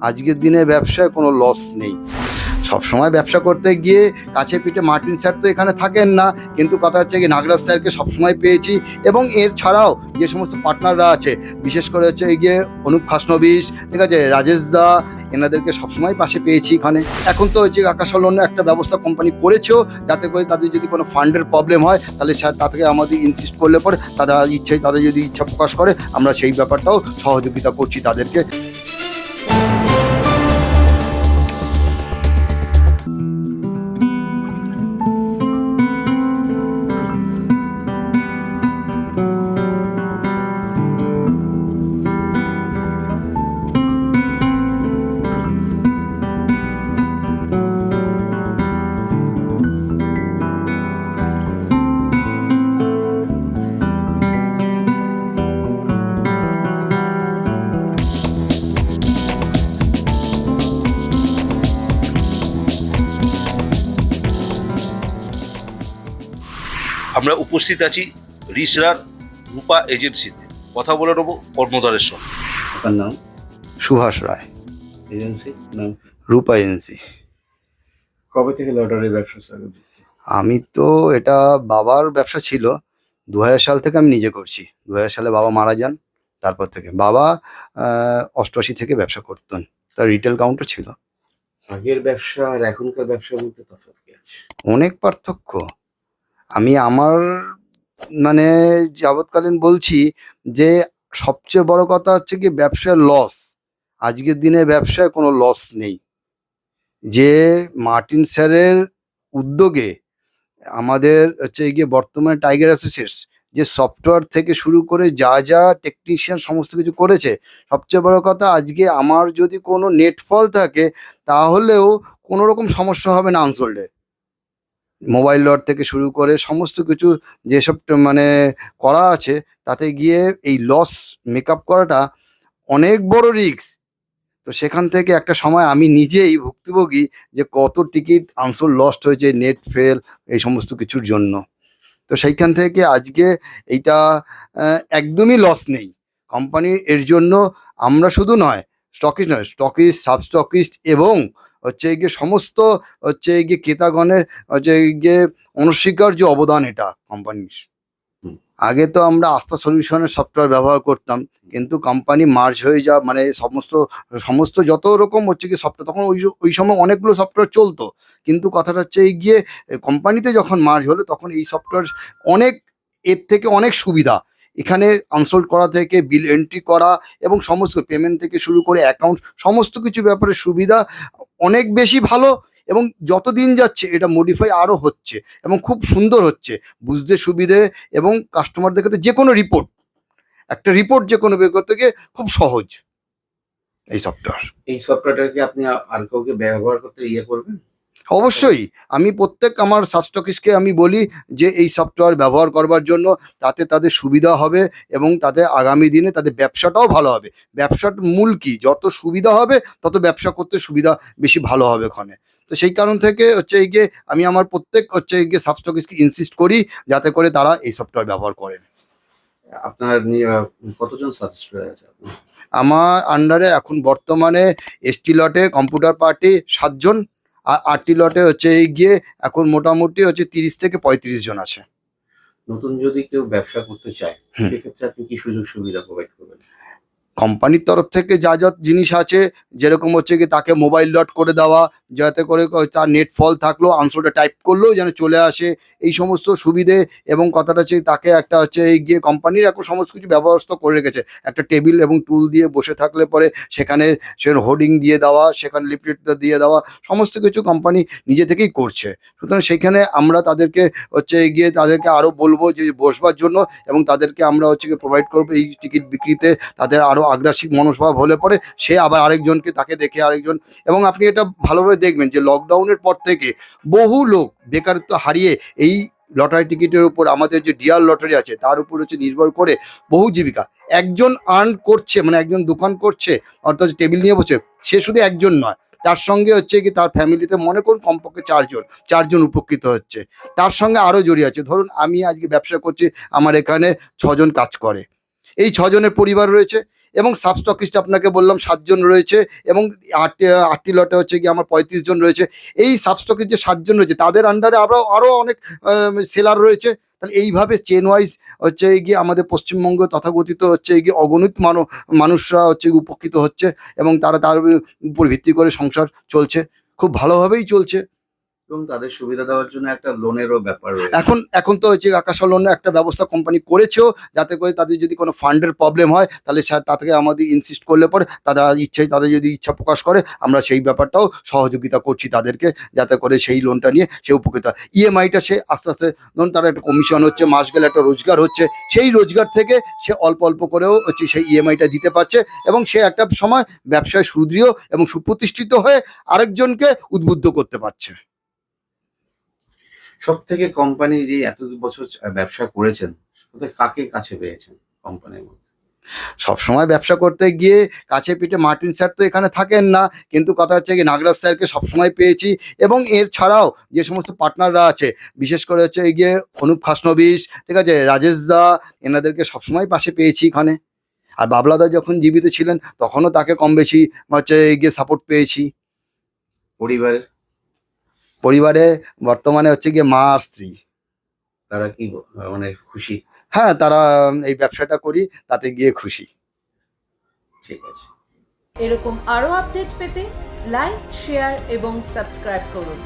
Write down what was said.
আজকের দিনে ব্যবসায় কোনো লস নেই। সবসময় ব্যবসা করতে গিয়ে কাছে পিঠে মার্টিন স্যার তো এখানে থাকেন না, কিন্তু কথা হচ্ছে কি নাগরাজ স্যারকে সবসময় পেয়েছি। এবং এর ছাড়াও যে সমস্ত পার্টনাররা আছে, বিশেষ করে হচ্ছে গিয়ে অনুপ খাসনবিশ, ঠিক আছে, রাজেশ দা, এনাদেরকে সবসময় পাশে পেয়েছি এখানে। এখন তো হচ্ছে আকাশ অন্য একটা ব্যবস্থা কোম্পানি করেছেও, যাতে করে তাদের যদি কোনো ফান্ডের প্রবলেম হয় তাহলে স্যার তাদেরকে আমাদের ইনসিস্ট করলে পরে তাদের যদি ইচ্ছা প্রকাশ করে আমরা সেই ব্যাপারটাও সহযোগিতা করছি তাদেরকে। আমরা উপস্থিত আছি রিসরার রূপা এজেন্সিতে। কথা বলে নেবো কর্মধারের সঙ্গে। আপনার নাম? সুভাষ রায়, এজেন্সি নাম? রূপা এজেন্সি। কবে থেকে লটারির ব্যবসার সঙ্গে যুক্ত? আমি তো এটা বাবার ব্যবসা ছিল, 2000 সাল থেকে আমি নিজে করছি। 2000 সালে বাবা মারা যান, তারপর থেকে বাবা 88 থেকে ব্যবসা করতেন, তার রিটেল কাউন্টার ছিল। আগের ব্যবসা আর এখনকার ব্যবসার মধ্যে তফাৎ কি আছে? অনেক পার্থক্য। আমি আমার মানে যাবৎকালীন বলছি যে সবচেয়ে বড় কথা হচ্ছে কি ব্যবসার লস, আজকের দিনে ব্যবসায় কোনো লস নেই। যে মার্টিন স্যারের উদ্যোগে আমাদের হচ্ছে গিয়ে বর্তমানে টাইগার অ্যাসোসিয়েটস যে সফটওয়্যার থেকে শুরু করে যা যা টেকনিশিয়ান সমস্ত কিছু করেছে, সবচেয়ে বড় কথা আজকে আমার যদি কোনো নেট ফল থাকে তাহলেও কোনো রকম সমস্যা হবে না আনসোল্ডে। মোবাইল লট থেকে শুরু করে সমস্ত কিছু যেসব মানে করা আছে, তাতে গিয়ে এই লস মেকআপ করাটা অনেক বড় রিস্ক। তো সেখান থেকে একটা সময় আমি নিজেই ভুক্তভোগী যে কত টিকিট আনসোল্ড লস্ট হয়েছে নেট ফেল এই সমস্ত কিছুর জন্য। তো সেইখান থেকে আজকে এইটা একদমই লস নেই কোম্পানি। এর জন্য আমরা শুধু নয়, স্টকিস্ট নয়, স্টকিস্ট, সাব স্টকিস্ট এবং হচ্ছে গিয়ে সমস্ত হচ্ছে গিয়ে ক্রেতাগণের হচ্ছে গিয়ে অনস্বীকার্য অবদান এটা কোম্পানির। হুম। আগে তো আমরা আস্থা সলিউশনের সফটওয়্যার ব্যবহার করতাম, কিন্তু কোম্পানি মার্জ হয়ে যা মানে সমস্ত সমস্ত যত রকম হচ্ছে কি সফটওয়্যার, তখন ওই সময় অনেকগুলো সফটওয়্যার চলতো, কিন্তু কথাটা হচ্ছে এই গিয়ে কোম্পানিতে যখন মার্জ হলো তখন এই সফটওয়্যার অনেক এর থেকে অনেক সুবিধা। এখানে আনসোল্ড করা থেকে বিল এন্ট্রি করা এবং সমস্ত পেমেন্ট থেকে শুরু করে অ্যাকাউন্ট সমস্ত কিছু ব্যাপারে সুবিধা অনেক বেশি ভালো। এবং যত দিন যাচ্ছে এটা মডিফাই আরও হচ্ছে এবং খুব সুন্দর হচ্ছে, বুঝতে সুবিধে। এবং কাস্টমারদের ক্ষেত্রে যে কোনো রিপোর্ট, একটা রিপোর্ট যে কোনো বের করতে গিয়ে খুব সহজ এই সফটওয়্যার। এই সফটওয়্যারটা কি আপনি আর কাউকে ব্যবহার করতে করবেন? অবশ্যই আমি প্রত্যেক আমার সাবস্টকিস্টকে আমি বলি যে এই সফটওয়্যার ব্যবহার করবার জন্য, তাতে তাদের সুবিধা হবে এবং তাদের আগামী দিনে তাদের ব্যবসাটাও ভালো হবে। ব্যবসার মূল কি, যত সুবিধা হবে তত ব্যবসা করতে সুবিধা বেশি ভালো হবে ওখানে। তো সেই কারণ থেকে হচ্ছে এই গিয়ে আমি আমার প্রত্যেক হচ্ছে এই গিয়ে সাবস্টকিস্টকে ইনসিস্ট করি যাতে করে তারা এই সফটওয়্যার ব্যবহার করেন। আপনার কতজন সাবস্ক্রাইবার আছে আপনার? আমার আন্ডারে এখন বর্তমানে এসটি লটে কম্পিউটার পার্টি 7 জন, আর আরটি লটে হচ্ছে এই গিয়ে এখন মোটামুটি হচ্ছে 30 থেকে 35 জন আছে। নতুন যদি কেউ ব্যবসা করতে চায় হুম। সেক্ষেত্রে আপনি কি সুযোগ সুবিধা প্রোভাইড করবেন? কোম্পানির তরফ থেকে যা যা জিনিস আছে, যেরকম হচ্ছে কি তাকে মোবাইল লট করে দেওয়া, যাতে করে তার নেট ফল থাকলেও আনসারটা টাইপ করলেও যেন চলে আসে, এই সমস্ত সুবিধে। এবং কথাটা হচ্ছে তাকে একটা হচ্ছে এই গিয়ে কোম্পানির এখন সমস্ত কিছু ব্যবস্থা করে রেখেছে, একটা টেবিল এবং টুল দিয়ে বসে থাকলে পরে সেখানে হোর্ডিং দিয়ে দেওয়া, সেখানে লিফলেট দিয়ে দেওয়া, সমস্ত কিছু কোম্পানি নিজে থেকেই করছে। সুতরাং সেইখানে আমরা তাদেরকে হচ্ছে গিয়ে তাদেরকে আরও বলবো যে বসবার জন্য, এবং তাদেরকে আমরা হচ্ছে গিয়ে প্রোভাইড করবো এই টিকিট বিক্রিতে। তাদের আরও আগ্রাসী মনোভাব হলে পরে সে আবার আরেকজনকে, তাকে দেখে আরেকজন। এবং আপনি এটা ভালোভাবে দেখবেন যে লকডাউনের পর থেকে বহু লোক বেকারত্ব হারিয়ে এই লটারি টিকিটের উপর, আমাদের যে ডিয়ার লটারি আছে তার উপর হচ্ছে নির্ভর করে বহু জীবিকা। একজন আর্ন করছে, মানে একজন দোকান করছে অর্থাৎ টেবিল নিয়ে বসে, সে শুধু একজন নয়, তার সঙ্গে হচ্ছে কি তার ফ্যামিলিতে মনে করুন কমপক্ষে চারজন উপকৃত হচ্ছে। তার সঙ্গে আরও জড়িয়ে আছে, ধরুন আমি আজকে ব্যবসা করছি, আমার এখানে 6 জন কাজ করে, এই 6 জনের পরিবার রয়েছে এবং সাবস্টকিস্ট আপনাকে বললাম 7 জন রয়েছে, এবং আটটি লটে হচ্ছে গিয়ে আমার 35 জন রয়েছে। এই সাবস্টকিস্ট যে 7 জন রয়েছে তাদের আন্ডারে আরও অনেক সেলার রয়েছে। তাহলে এইভাবে চেন ওয়াইজ হচ্ছে গিয়ে আমাদের পশ্চিমবঙ্গ তথাকথিত হচ্ছে গিয়ে অগণিত মানুষরা হচ্ছে গিয়ে উপকৃত হচ্ছে, এবং তারা তার উপর ভিত্তি করে সংসার চলছে, খুব ভালোভাবেই চলছে। এবং তাদের সুবিধা দেওয়ার জন্য একটা লোনেরও ব্যাপার রয়েছে। এখন তো হচ্ছে আকাশা লোনের একটা ব্যবস্থা কোম্পানি করেছেও, যাতে করে তাদের যদি কোনো ফান্ডের প্রবলেম হয় তাহলে স্যার তাদেরকে আমাদের ইনসিস্ট করলে পরে তাদের যদি ইচ্ছা প্রকাশ করে আমরা সেই ব্যাপারটাও সহযোগিতা করছি তাদেরকে, যাতে করে সেই লোনটা নিয়ে সে উপকৃত হয়। ইএমআইটা সে আস্তে আস্তে ধরুন তার একটা কমিশন হচ্ছে, মাস গেলে একটা রোজগার হচ্ছে, সেই রোজগার থেকে সে অল্প অল্প করেও হচ্ছে সেই ইএমআইটা দিতে পারছে, এবং সে একটা সময় ব্যবসায় সুদৃঢ় এবং সুপ্রতিষ্ঠিত হয়ে আরেকজনকে উদ্বুদ্ধ করতে পারছে। সব থেকে কোম্পানি যে এত বছর ব্যবসা করেছেন, ওদের কাকে কাছে পেয়েছেন কোম্পানির মধ্যে? সবসময় ব্যবসা করতে গিয়ে কাছে পিঠে মার্টিন স্যার তো এখানে থাকেন না, কিন্তু কথা হচ্ছে কি নাগরাজ স্যারকে সবসময় পেয়েছি, এবং এর ছাড়াও যে সমস্ত পার্টনাররা আছে, বিশেষ করে হচ্ছে গিয়ে অনুপ খাসনবিশ, ঠিক আছে, রাজেশ দা, এনাদেরকে সবসময় পাশে পেয়েছি এখানে। আর বাবলাদা যখন জীবিত ছিলেন তখনও তাকে কম বেশি হচ্ছে গিয়ে সাপোর্ট পেয়েছি। পরিবারের পরিবারে বর্তমানে হচ্ছে গিয়ে মা আর স্ত্রী, তারা কি মানে খুশি? হ্যাঁ তারা এই ব্যবসাটা করি তাতে গিয়ে খুশি। ঠিক আছে। এরকম আরও আপডেট পেতে লাইক, শেয়ার এবং সাবস্ক্রাইব করুন।